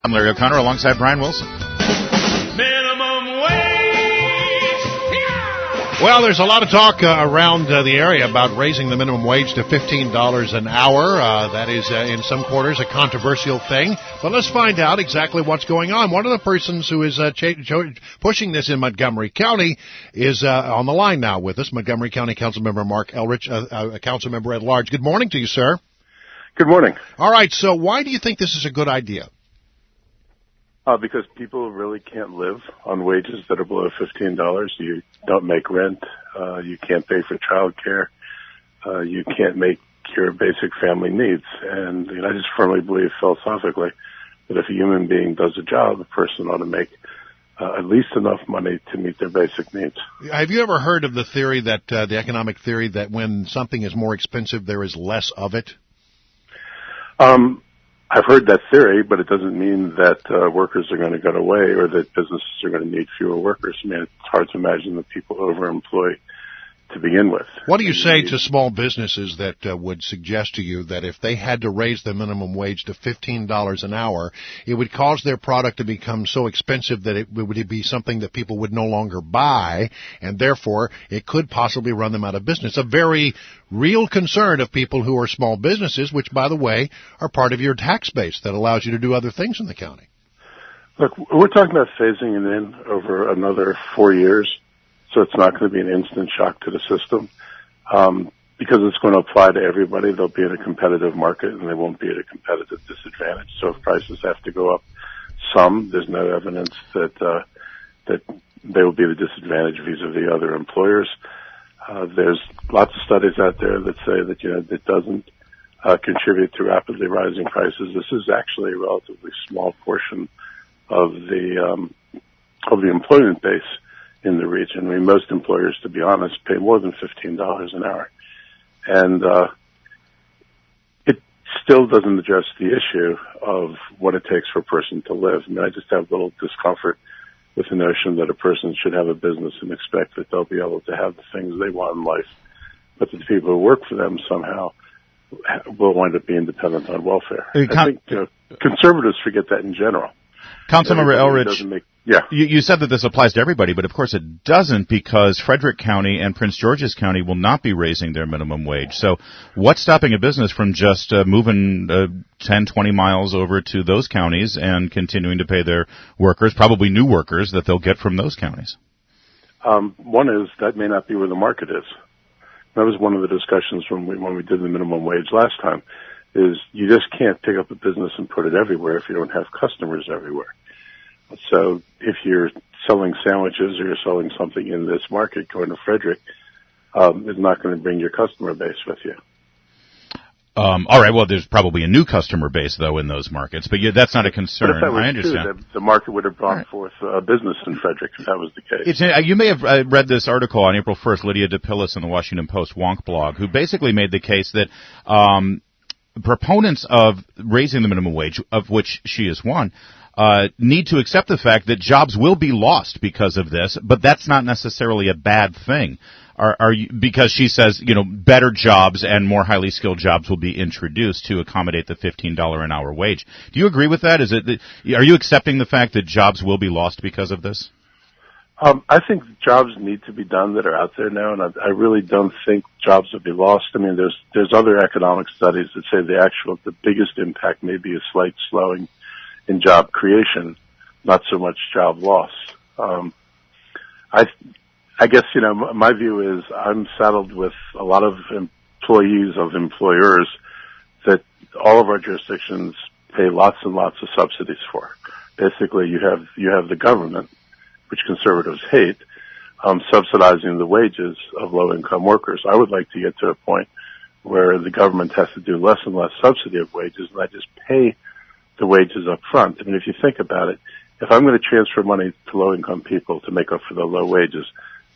I'm Larry O'Connor alongside Brian Wilson. Minimum wage. Yeah! Well, there's a lot of talk around the area about raising the minimum wage to $15 an hour. That is, in some quarters, a controversial thing. But let's find out exactly what's going on. One of the persons who is pushing this in Montgomery County is on the line now with us, Montgomery County Councilmember Marc Elrich, a councilmember at large. Good morning to you, sir. Good morning. All right, so why do you think this is a good idea? Because people really can't live on wages that are below $15. You don't make rent. You can't pay for child care. You can't make your basic family needs. And I just firmly believe philosophically that if a human being does a job, a person ought to make at least enough money to meet their basic needs. Have you ever heard of the theory that the economic theory that when something is more expensive, there is less of it? I've heard that theory, but it doesn't mean that workers are going to go away or that businesses are going to need fewer workers. I mean, it's hard to imagine that people overemploy to begin with. What do you say to small businesses that would suggest to you that if they had to raise the minimum wage to $15 an hour, it would cause their product to become so expensive that it would be something that people would no longer buy, and therefore it could possibly run them out of business? A very real concern of people who are small businesses, which, by the way, are part of your tax base that allows you to do other things in the county. Look, we're talking about phasing it in over another 4 years. So it's not going to be an instant shock to the system. Because it's going to apply to everybody, they'll be in a competitive market and they won't be at a competitive disadvantage. So if prices have to go up some, there's no evidence that they will be at a disadvantage vis-a-vis other employers. There's lots of studies out there that say that, it doesn't contribute to rapidly rising prices. This is actually a relatively small portion of the employment base in the region. I mean, most employers, to be honest, pay more than $15 an hour. And it still doesn't address the issue of what it takes for a person to live. I mean, I just have a little discomfort with the notion that a person should have a business and expect that they'll be able to have the things they want in life, but the people who work for them somehow will wind up being dependent on welfare. I think conservatives forget that in general. Councilmember Elrich, yeah. You said that this applies to everybody, but of course it doesn't, because Frederick County and Prince George's County will not be raising their minimum wage. So what's stopping a business from just moving 10, 20 miles over to those counties and continuing to pay their workers, probably new workers, that they'll get from those counties? One is that may not be where the market is. That was one of the discussions when we did the minimum wage last time, is you just can't pick up a business and put it everywhere if you don't have customers everywhere. So if you're selling sandwiches or you're selling something in this market, going to Frederick is not going to bring your customer base with you. All right. Well, there's probably a new customer base, though, in those markets. But that's not a concern. But if that was I understand. True, the market would have brought forth business in Frederick if that was the case. You may have read this article on April 1st, Lydia DePillis in the Washington Post Wonk blog, who basically made the case that proponents of raising the minimum wage, of which she is one, need to accept the fact that jobs will be lost because of this, but that's not necessarily a bad thing. Because she says, better jobs and more highly skilled jobs will be introduced to accommodate the $15 an hour wage. Do you agree with that? Are you accepting the fact that jobs will be lost because of this? I think jobs need to be done that are out there now, and I really don't think jobs will be lost. I mean, there's other economic studies that say the biggest impact may be a slight slowing in job creation, not so much job loss. I guess, my view is I'm saddled with a lot of employees of employers that all of our jurisdictions pay lots and lots of subsidies for. Basically, you have the government, which conservatives hate, subsidizing the wages of low-income workers. I would like to get to a point where the government has to do less and less subsidy of wages, and I just pay the wages up front. I mean, if you think about it, if I'm going to transfer money to low-income people to make up for the low wages,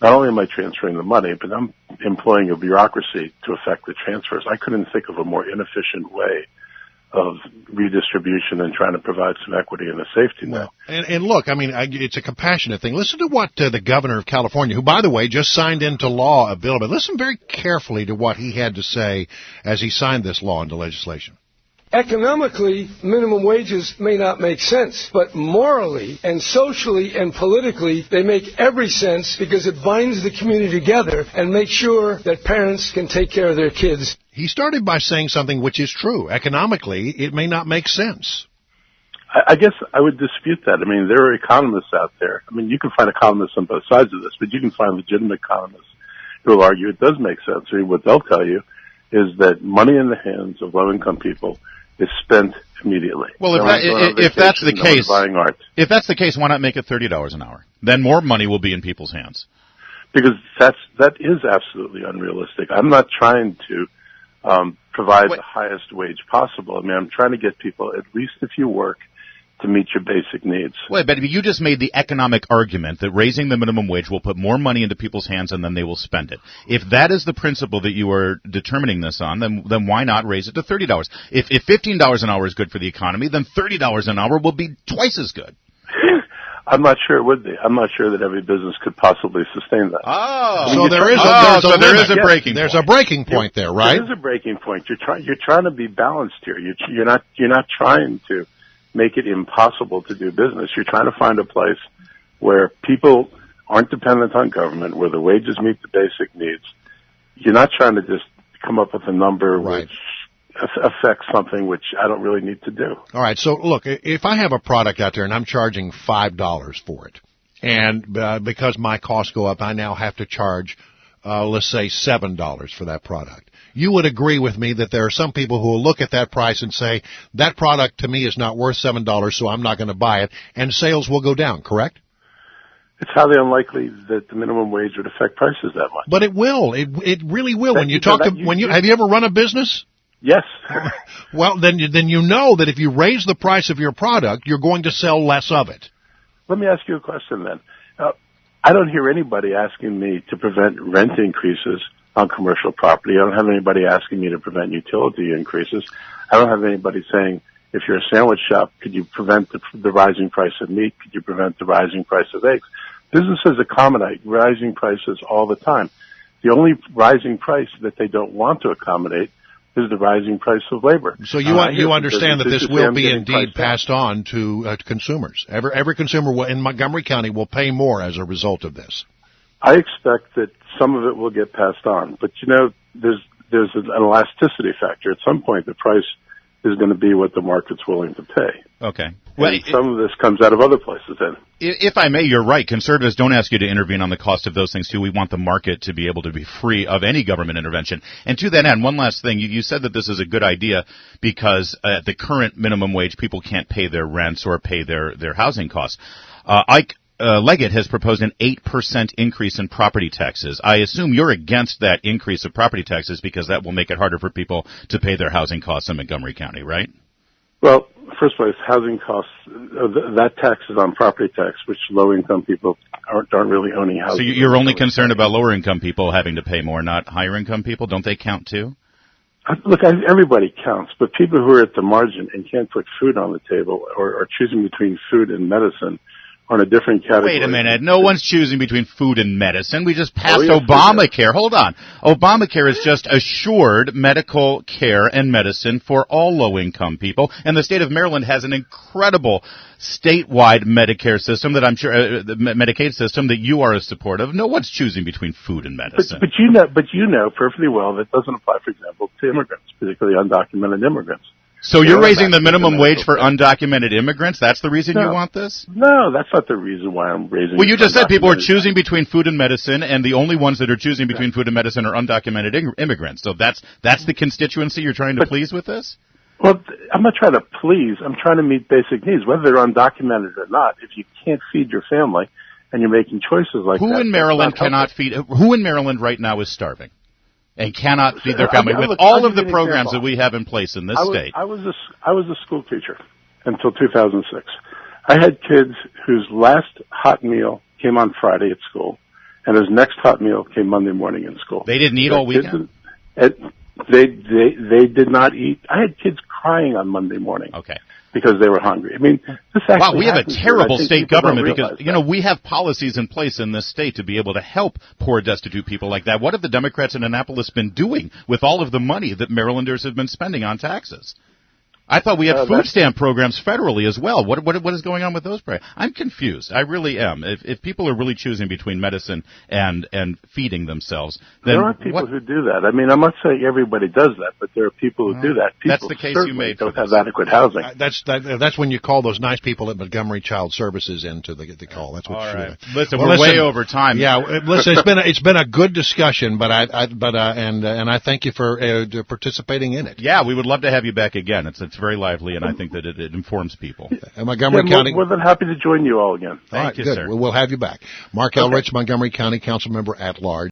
not only am I transferring the money, but I'm employing a bureaucracy to effect the transfers. I couldn't think of a more inefficient way of redistribution and trying to provide some equity and a safety net. And look, I mean, it's a compassionate thing. Listen to what the governor of California, who, by the way, just signed into law a bill, but listen very carefully to what he had to say as he signed this law into legislation. Economically, minimum wages may not make sense, but morally and socially and politically, they make every sense because it binds the community together and makes sure that parents can take care of their kids. He started by saying something which is true. Economically, it may not make sense. I guess I would dispute that. I mean, there are economists out there. I mean, you can find economists on both sides of this, but you can find legitimate economists who will argue it does make sense. I mean, what they'll tell you is that money in the hands of low-income people is spent immediately. Well, if that's the case, if that's the case, why not make it $30 an hour? Then more money will be in people's hands. Because that is absolutely unrealistic. I'm not trying to provide the highest wage possible. I mean, I'm trying to get people, at least if you work, to meet your basic needs. Wait, but you just made the economic argument that raising the minimum wage will put more money into people's hands and then they will spend it. If that is the principle that you are determining this on, then why not raise it to $30? If $15 an hour is good for the economy, then $30 an hour will be twice as good. I'm not sure it would be. I'm not sure that every business could possibly sustain that. Oh, so there is a breaking point. There's a breaking point there, right? There is a breaking point. You're trying to be balanced here. You're not trying to make it impossible to do business. You're trying to find a place where people aren't dependent on government, where the wages meet the basic needs. You're not trying to just come up with a number which affects something which I don't really need to do. All right. So look, if I have a product out there and I'm charging $5 for it, and because my costs go up, I now have to charge, let's say, $7 for that product. You would agree with me that there are some people who will look at that price and say, that product to me is not worth $7, so I'm not going to buy it, and sales will go down, correct? It's highly unlikely that the minimum wage would affect prices that much. But it will. It really will. Have you ever run a business? Yes. Well, then you know that if you raise the price of your product, you're going to sell less of it. Let me ask you a question then. I don't hear anybody asking me to prevent rent increases on commercial property. I don't have anybody asking me to prevent utility increases. I don't have anybody saying, if you're a sandwich shop, could you prevent the rising price of meat? Could you prevent the rising price of eggs? Businesses accommodate rising prices all the time. The only rising price that they don't want to accommodate is the rising price of labor. So you understand that this will be indeed passed on to consumers. Every consumer in Montgomery County will pay more as a result of this. I expect that some of it will get passed on, but there's an elasticity factor. At some point, the price is going to be what the market's willing to pay. Okay. Well, some of this comes out of other places then. If I may, you're right. Conservatives don't ask you to intervene on the cost of those things, too. We want the market to be able to be free of any government intervention. And to that end, one last thing. You said that this is a good idea because at the current minimum wage, people can't pay their rents or pay their housing costs. Leggett has proposed an 8% increase in property taxes. I assume you're against that increase of property taxes because that will make it harder for people to pay their housing costs in Montgomery County, right? Well, first place, housing costs, that tax is on property tax, which low-income people aren't really owning houses. So you're only concerned about lower-income people having to pay more, not higher-income people? Don't they count, too? Look, everybody counts, but people who are at the margin and can't put food on the table or are choosing between food and medicine on a different category. Wait a minute. No one's choosing between food and medicine. We just passed Obamacare. Hold on. Obamacare is just assured medical care and medicine for all low-income people, and the state of Maryland has an incredible statewide Medicare system that I'm sure, the Medicaid system that you are a support of. No one's choosing between food and medicine. But you know perfectly well that doesn't apply, for example, to immigrants, particularly undocumented immigrants. So you're raising the minimum wage for undocumented immigrants? That's the reason you want this? No, that's not the reason why I'm raising it. Well, you just said people are choosing between food and medicine, and the only ones that are choosing between food and medicine are undocumented immigrants. So that's the constituency you're trying to please with this? Well, I'm not trying to please. I'm trying to meet basic needs, whether they're undocumented or not. If you can't feed your family and you're making choices like that. Who in Maryland right now is starving? And cannot feed their family with all of the programs that we have in place in this state. I was a school teacher until 2006. I had kids whose last hot meal came on Friday at school, and his next hot meal came Monday morning in school. They didn't eat all weekend? They did not eat. I had kids crying on Monday morning. Okay. Because they were hungry. I mean, this actually wow, we have a terrible state government because, we have policies in place in this state to be able to help poor, destitute people like that. What have the Democrats in Annapolis been doing with all of the money that Marylanders have been spending on taxes? I thought we had food stamp programs federally as well. What is going on with those programs? I'm confused. I really am. If people are really choosing between medicine and feeding themselves, then there are people who do that. I mean, I'm not saying everybody does that, but there are people who do that. People that's the case you made. Don't have adequate housing. That's when you call those nice people at Montgomery Child Services in to the call. That's what all you right. do. Listen, we're way over time. Yeah, listen, it's been a good discussion, but I thank you for participating in it. Yeah, we would love to have you back again. It's very lively, and I think that it informs people. Montgomery County. More than happy to join you all again. Thank you, good. sir. We'll have you back. Marc Elrich, Montgomery County Councilmember at Large.